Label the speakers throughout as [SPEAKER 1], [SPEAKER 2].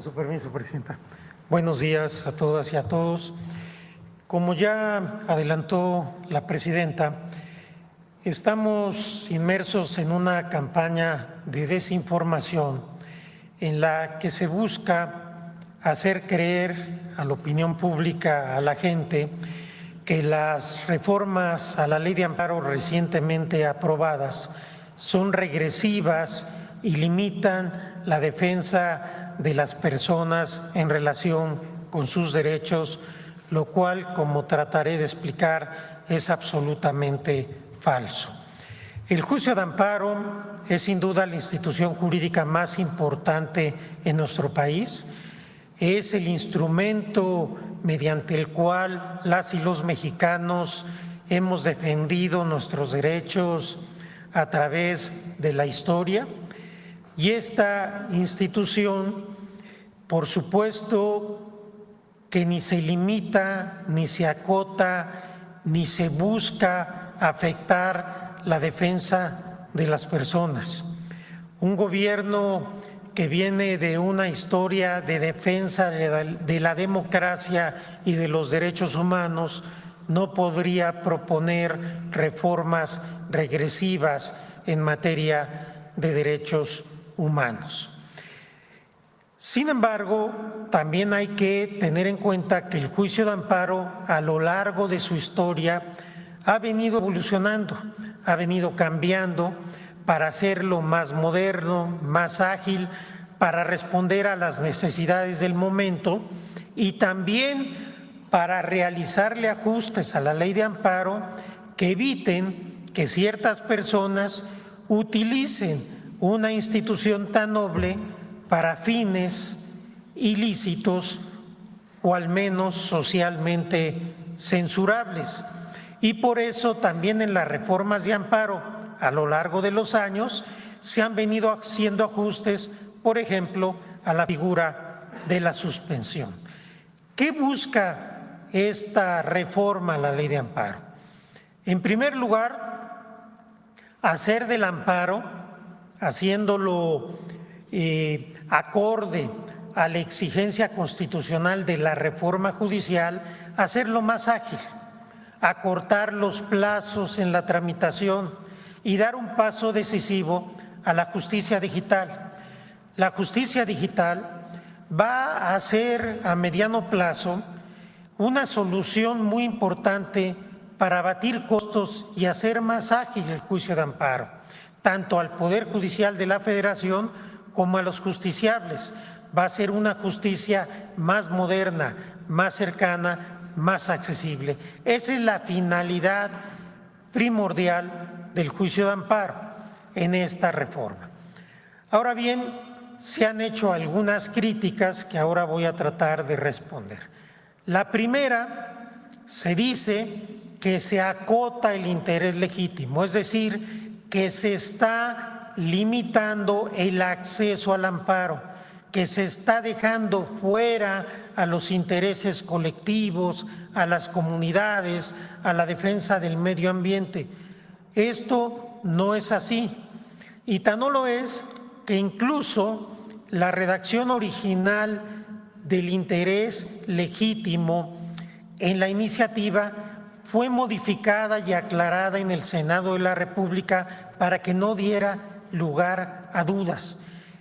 [SPEAKER 1] su permiso, Presidenta. Buenos días a todas y a todos. Como ya adelantó la Presidenta, estamos inmersos en una campaña de desinformación en la que se busca hacer creer a la opinión pública, a la gente, que las reformas a la Ley de Amparo recientemente aprobadas son regresivas y limitan la defensa de las personas en relación con sus derechos, lo cual, como trataré de explicar, es absolutamente falso. El juicio de amparo es sin duda la institución jurídica más importante en nuestro país. Es el instrumento mediante el cual las y los mexicanos hemos defendido nuestros derechos a través de la historia. Y esta institución, por supuesto, que ni se limita, ni se acota, ni se busca afectar la defensa de las personas. Un gobierno que viene de una historia de defensa de la democracia y de los derechos humanos no podría proponer reformas regresivas en materia de derechos humanos. Sin embargo, también hay que tener en cuenta que el juicio de amparo a lo largo de su historia ha venido evolucionando, ha venido cambiando para hacerlo más moderno, más ágil, para responder a las necesidades del momento y también para realizarle ajustes a la Ley de Amparo que eviten que ciertas personas utilicen una institución tan noble para fines ilícitos o al menos socialmente censurables. Y por eso también en las reformas de amparo a lo largo de los años se han venido haciendo ajustes, por ejemplo, a la figura de la suspensión. ¿Qué busca esta reforma a la Ley de Amparo? En primer lugar, hacer del amparo, haciéndolo acorde a la exigencia constitucional de la reforma judicial, hacerlo más ágil, acortar los plazos en la tramitación y dar un paso decisivo a la justicia digital. La justicia digital va a ser a mediano plazo una solución muy importante para abatir costos y hacer más ágil el juicio de amparo, tanto al Poder Judicial de la Federación como a los justiciables. Va a ser una justicia más moderna, más cercana, más accesible. Esa es la finalidad primordial del juicio de amparo en esta reforma. Ahora bien, se han hecho algunas críticas que ahora voy a tratar de responder. La primera, se dice que se acota el interés legítimo, es decir, que se está limitando el acceso al amparo, que se está dejando fuera a los intereses colectivos, a las comunidades, a la defensa del medio ambiente. Esto no es así, y tan no lo es que incluso la redacción original del interés legítimo en la iniciativa fue modificada y aclarada en el Senado de la República para que no diera lugar a dudas.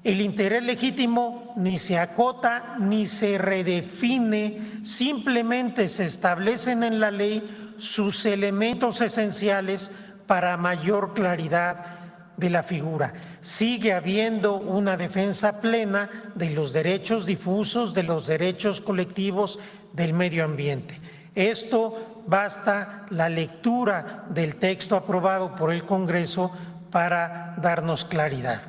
[SPEAKER 1] El interés legítimo ni se acota ni se redefine, simplemente se establecen en la ley sus elementos esenciales para mayor claridad de la figura. Sigue habiendo una defensa plena de los derechos difusos, de los derechos colectivos del medio ambiente. Esto basta la lectura del texto aprobado por el Congreso para darnos claridad.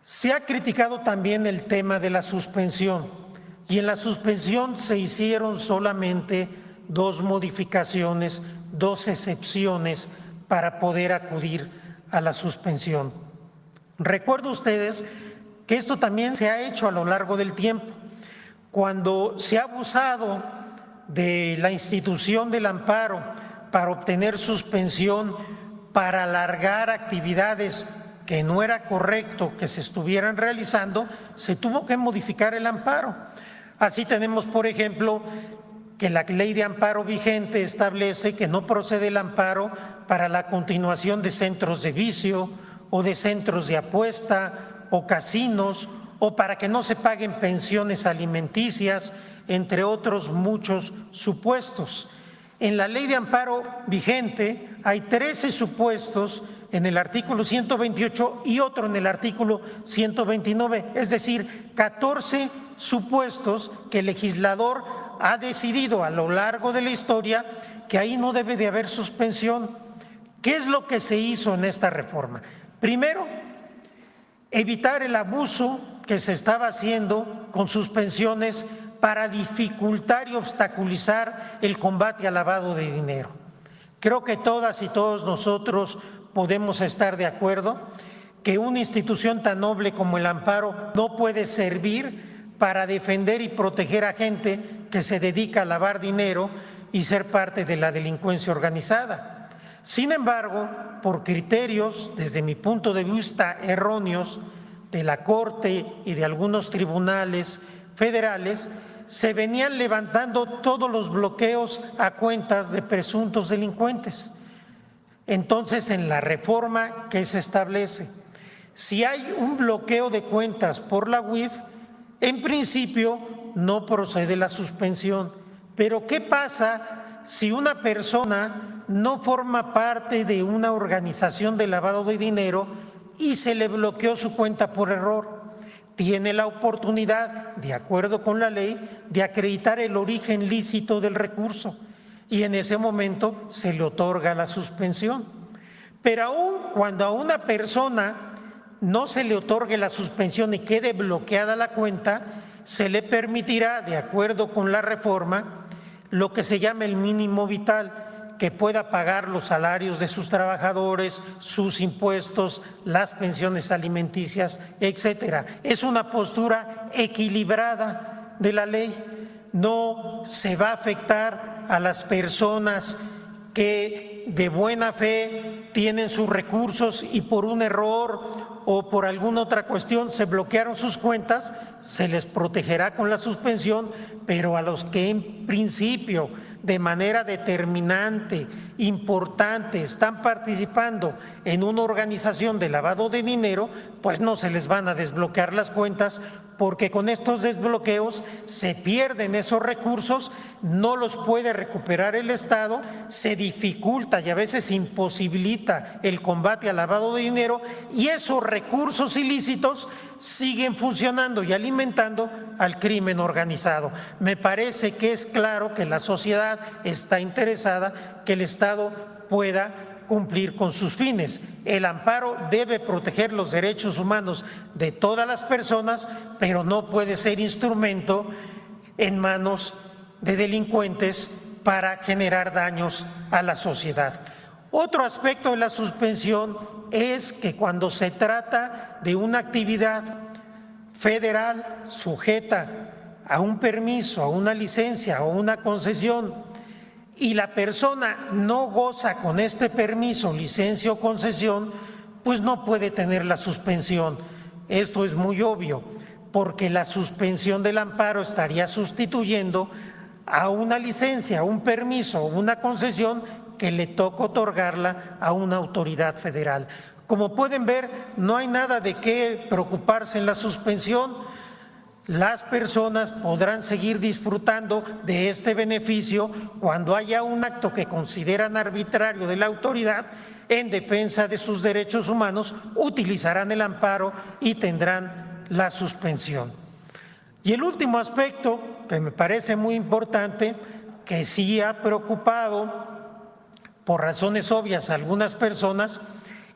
[SPEAKER 1] Se ha criticado también el tema de la suspensión, y en la suspensión se hicieron solamente dos modificaciones, dos excepciones para poder acudir a la suspensión. Recuerdo ustedes que esto también se ha hecho a lo largo del tiempo. Cuando se ha abusado de la institución del amparo para obtener suspensión, para alargar actividades que no era correcto que se estuvieran realizando, se tuvo que modificar el amparo. Así tenemos, por ejemplo, que la ley de amparo vigente establece que no procede el amparo para la continuación de centros de vicio o de centros de apuesta o casinos, o para que no se paguen pensiones alimenticias, entre otros muchos supuestos. En la ley de amparo vigente hay 13 supuestos en el artículo 128 y otro en el artículo 129, es decir, 14 supuestos que el legislador ha decidido a lo largo de la historia que ahí no debe de haber suspensión. ¿Qué es lo que se hizo en esta reforma? Primero, evitar el abuso que se estaba haciendo con suspensiones para dificultar y obstaculizar el combate al lavado de dinero. Creo que todas y todos nosotros podemos estar de acuerdo que una institución tan noble como el amparo no puede servir para defender y proteger a gente que se dedica a lavar dinero y ser parte de la delincuencia organizada. Sin embargo, por criterios, desde mi punto de vista, erróneos de la Corte y de algunos tribunales federales, se venían levantando todos los bloqueos a cuentas de presuntos delincuentes. Entonces, en la reforma que se establece, si hay un bloqueo de cuentas por la UIF, en principio no procede la suspensión. Pero ¿qué pasa si una persona no forma parte de una organización de lavado de dinero y se le bloqueó su cuenta por error? Tiene la oportunidad, de acuerdo con la ley, de acreditar el origen lícito del recurso y en ese momento se le otorga la suspensión. Pero aún cuando a una persona no se le otorgue la suspensión y quede bloqueada la cuenta, se le permitirá, de acuerdo con la reforma, lo que se llama el mínimo vital, que pueda pagar los salarios de sus trabajadores, sus impuestos, las pensiones alimenticias, etcétera. Es una postura equilibrada de la ley. No se va a afectar a las personas que de buena fe tienen sus recursos y por un error o por alguna otra cuestión se bloquearon sus cuentas, se les protegerá con la suspensión, pero a los que en principio de manera determinante, importante, están participando en una organización de lavado de dinero, pues no se les van a desbloquear las cuentas, porque con estos desbloqueos se pierden esos recursos, no los puede recuperar el Estado, se dificulta y a veces imposibilita el combate al lavado de dinero y esos recursos ilícitos siguen funcionando y alimentando al crimen organizado. Me parece que es claro que la sociedad está interesada que el Estado pueda cumplir con sus fines. El amparo debe proteger los derechos humanos de todas las personas, pero no puede ser instrumento en manos de delincuentes para generar daños a la sociedad. Otro aspecto de la suspensión es que cuando se trata de una actividad federal sujeta a un permiso, a una licencia o una concesión, y la persona no goza con este permiso, licencia o concesión, pues no puede tener la suspensión. Esto es muy obvio, porque la suspensión del amparo estaría sustituyendo a una licencia, a un permiso o una concesión que le toca otorgarla a una autoridad federal. Como pueden ver, no hay nada de qué preocuparse en la suspensión. Las personas podrán seguir disfrutando de este beneficio cuando haya un acto que consideran arbitrario de la autoridad en defensa de sus derechos humanos, utilizarán el amparo y tendrán la suspensión. Y el último aspecto que me parece muy importante, que sí ha preocupado por razones obvias a algunas personas,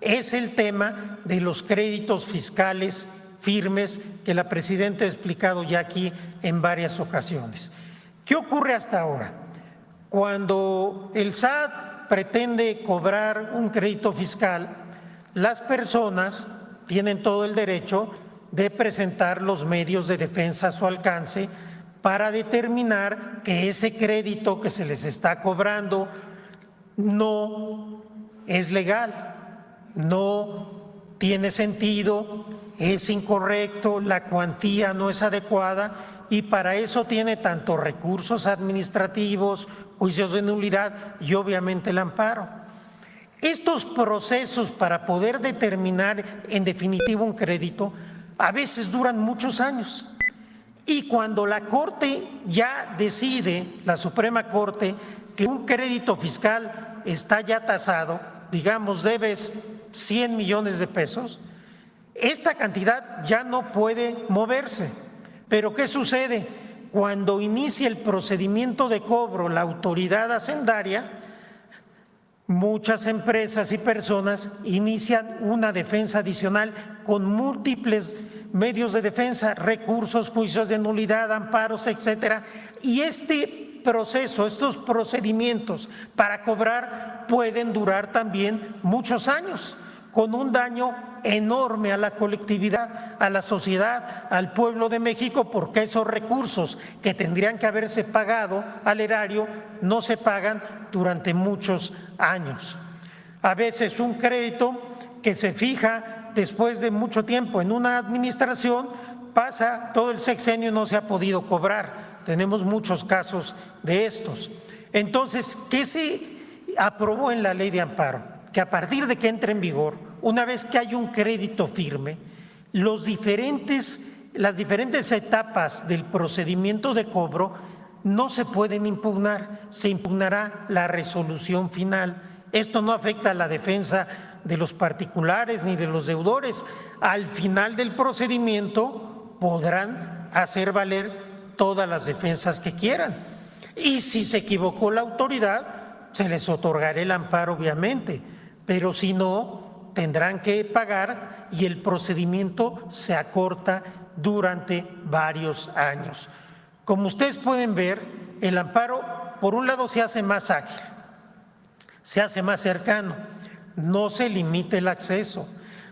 [SPEAKER 1] es el tema de los créditos fiscales firmes que la presidenta ha explicado ya aquí en varias ocasiones. ¿Qué ocurre hasta ahora? Cuando el SAT pretende cobrar un crédito fiscal, las personas tienen todo el derecho de presentar los medios de defensa a su alcance para determinar que ese crédito que se les está cobrando no es legal, no tiene sentido, es incorrecto, la cuantía no es adecuada y para eso tiene tanto recursos administrativos, juicios de nulidad y obviamente el amparo. Estos procesos para poder determinar en definitiva un crédito a veces duran muchos años. Y cuando la Corte ya decide, la Suprema Corte, que un crédito fiscal está ya tasado, digamos debes 100 millones de pesos, esta cantidad ya no puede moverse. Pero ¿qué sucede? Cuando inicia el procedimiento de cobro la autoridad hacendaria, muchas empresas y personas inician una defensa adicional con múltiples medios de defensa, recursos, juicios de nulidad, amparos, etcétera. Y este proceso, estos procedimientos para cobrar pueden durar también muchos años, con un daño enorme a la colectividad, a la sociedad, al pueblo de México, porque esos recursos que tendrían que haberse pagado al erario no se pagan durante muchos años. A veces un crédito que se fija después de mucho tiempo en una administración pasa todo el sexenio y no se ha podido cobrar. Tenemos muchos casos de estos. Entonces, ¿qué se aprobó en la ley de amparo? Que a partir de que entre en vigor, una vez que hay un crédito firme, las diferentes etapas del procedimiento de cobro no se pueden impugnar, se impugnará la resolución final. Esto no afecta a la defensa de los particulares ni de los deudores. Al final del procedimiento podrán hacer valer todas las defensas que quieran. Y si se equivocó la autoridad, se les otorgará el amparo, obviamente, pero si no, tendrán que pagar y el procedimiento se acorta durante varios años. Como ustedes pueden ver, el amparo, por un lado, se hace más ágil, se hace más cercano, no se limita el acceso.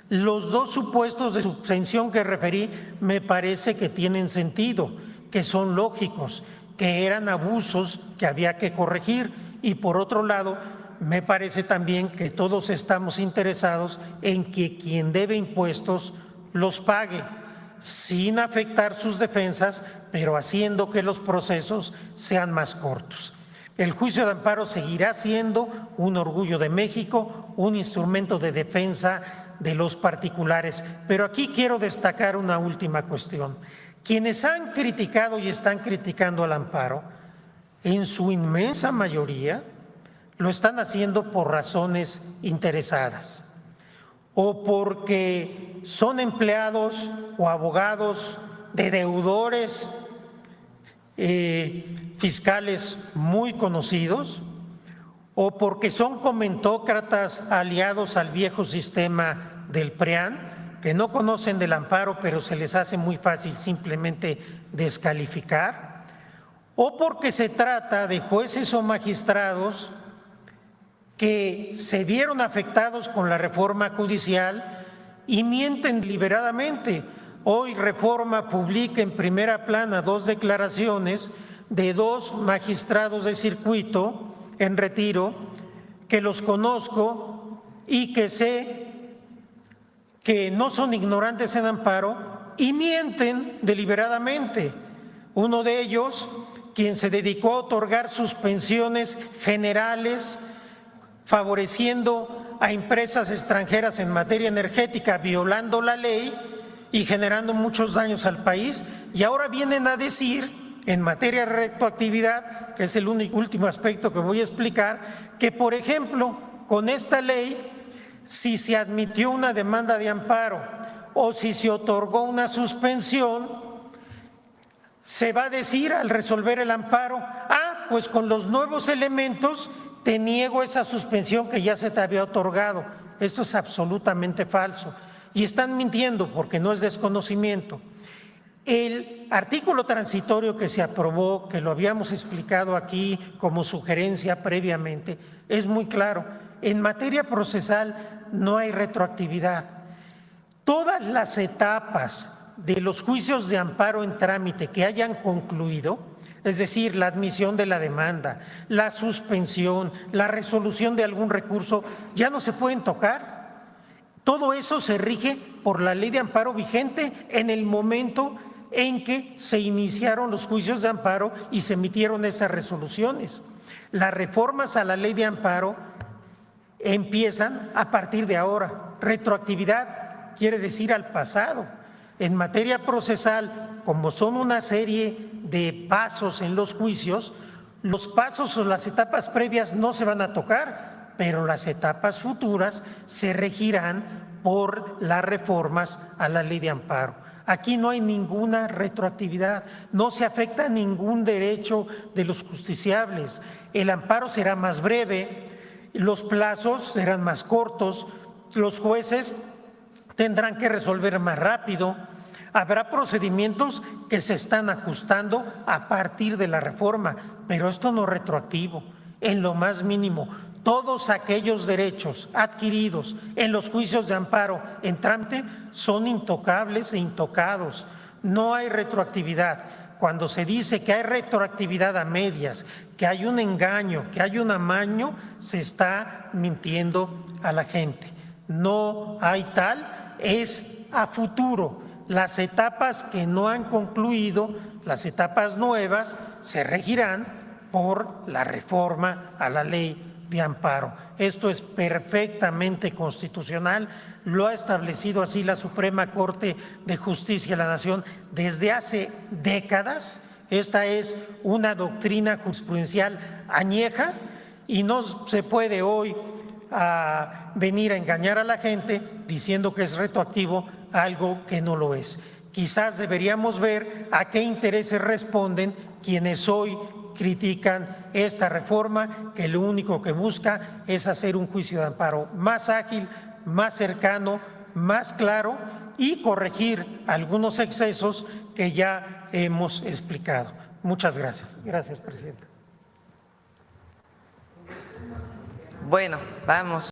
[SPEAKER 1] Los dos supuestos de suspensión que referí me parece que tienen sentido, que son lógicos, que eran abusos que había que corregir. Y por otro lado, me parece también que todos estamos interesados en que quien debe impuestos los pague, sin afectar sus defensas, pero haciendo que los procesos sean más cortos. El juicio de amparo seguirá siendo un orgullo de México, un instrumento de defensa de los particulares. Pero aquí quiero destacar una última cuestión. Quienes han criticado y están criticando al amparo, en su inmensa mayoría, lo están haciendo por razones interesadas o porque son empleados o abogados de deudores fiscales muy conocidos o porque son comentócratas aliados al viejo sistema del PRIAN, que no conocen del amparo, pero se les hace muy fácil simplemente descalificar, o porque se trata de jueces o magistrados que se vieron afectados con la reforma judicial y mienten deliberadamente. Hoy Reforma publica en primera plana 2 declaraciones de 2 magistrados de circuito en retiro, que los conozco y que sé que no son ignorantes en amparo y mienten deliberadamente. Uno de ellos, quien se dedicó a otorgar suspensiones generales favoreciendo a empresas extranjeras en materia energética, violando la ley y generando muchos daños al país, y ahora vienen a decir, en materia de retroactividad, que es el último aspecto que voy a explicar, que por ejemplo, con esta ley, si se admitió una demanda de amparo o si se otorgó una suspensión, se va a decir al resolver el amparo, pues con los nuevos elementos te niego esa suspensión que ya se te había otorgado. Esto es absolutamente falso y están mintiendo porque no es desconocimiento. El artículo transitorio que se aprobó, que lo habíamos explicado aquí como sugerencia previamente, es muy claro. En materia procesal no hay retroactividad. Todas las etapas de los juicios de amparo en trámite que hayan concluido, es decir, la admisión de la demanda, la suspensión, la resolución de algún recurso, ya no se pueden tocar. Todo eso se rige por la ley de amparo vigente en el momento en que se iniciaron los juicios de amparo y se emitieron esas resoluciones. Las reformas a la ley de amparo empiezan a partir de ahora. Retroactividad quiere decir al pasado. En materia procesal, como son una serie de pasos en los juicios, los pasos o las etapas previas no se van a tocar, pero las etapas futuras se regirán por las reformas a la ley de amparo. Aquí no hay ninguna retroactividad, no se afecta ningún derecho de los justiciables. El amparo será más breve, los plazos serán más cortos, los jueces tendrán que resolver más rápido. Habrá procedimientos que se están ajustando a partir de la reforma, pero esto no es retroactivo, en lo más mínimo. Todos aquellos derechos adquiridos en los juicios de amparo en trámite son intocables e intocados. No hay retroactividad. Cuando se dice que hay retroactividad a medias, que hay un engaño, que hay un amaño, se está mintiendo a la gente. No hay tal, es a futuro. Las etapas que no han concluido, las etapas nuevas, se regirán por la reforma a la ley de amparo. Esto es perfectamente constitucional, lo ha establecido así la Suprema Corte de Justicia de la Nación desde hace décadas. Esta es una doctrina jurisprudencial añeja y no se puede hoy venir a engañar a la gente diciendo que es retroactivo algo que no lo es. Quizás deberíamos ver a qué intereses responden quienes hoy critican esta reforma, que lo único que busca es hacer un juicio de amparo más ágil, más cercano, más claro y corregir algunos excesos que ya hemos explicado. Muchas gracias. Gracias, presidenta.
[SPEAKER 2] Bueno, vamos.